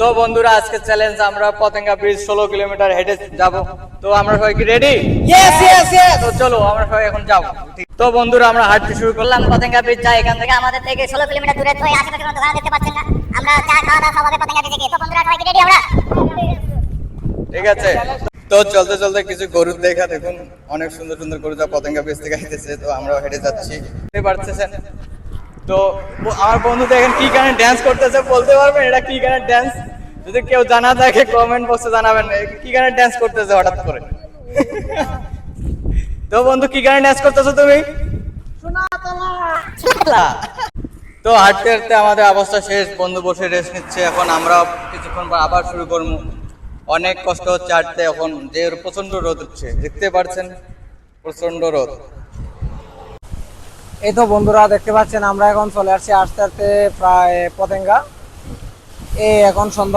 তো বন্ধুরা আজকে চ্যালেঞ্জ আমরা পতেঙ্গা ব্রিজ 16 কিলোমিটার হেঁটে যাব। তো আমরা সবাই কি রেডি? তো চলো আমরা সবাই এখন যাব। তো বন্ধুরা আমরা হাঁটতে শুরু করলাম। পতেঙ্গা ব্রিজ যায় এখান থেকে আমাদের থেকে 16 কিলোমিটার দূরে। তো আশেপাশে কোনো দোকান দেখতে পাচ্ছেন না, আমরা চা খাওয়া দাওয়া সবাই পতেঙ্গা ব্রিজে গিয়ে। তো বন্ধুরা সবাই রেডি আমরা? ঠিক আছে। তো চলতে চলতে কিছু গরু দেখা, দেখুন অনেক সুন্দর সুন্দর গরু যা পতেঙ্গা ব্রিজ থেকে আইতেছে। তো আমরা হেঁটে যাচ্ছি, বুঝতে পারতেছেন। তো আমার বন্ধু দেখেন কি গানে ড্যান্স করতেছে, বলতে পারবেন এটা কি গানের ড্যান্স? যদি কেউ জানা থাকে কমেন্ট বক্সে জানাবেন কি গানে ড্যান্স করতেছে হঠাৎ করে। তো বন্ধু কি গানে ড্যান্স করতেছো তুমি? তো হাঁটতে হাঁটতে আমাদের অবস্থা শেষ, বন্ধু বসে রেস্ট নিচ্ছে। এখন আমরা কিছুক্ষণ পর আবার শুরু করবো। অনেক কষ্ট হচ্ছে হাঁটতে, এখন যে প্রচন্ড রোদ হচ্ছে, দেখতে পাচ্ছেন প্রচন্ড রোদ। এই তো বন্ধুরা দেখতে পাচ্ছেন আমরা এখন চলে আসছি আস্তে আস্তে প্রায় পতেঙ্গা। এখন সন্ধ্যা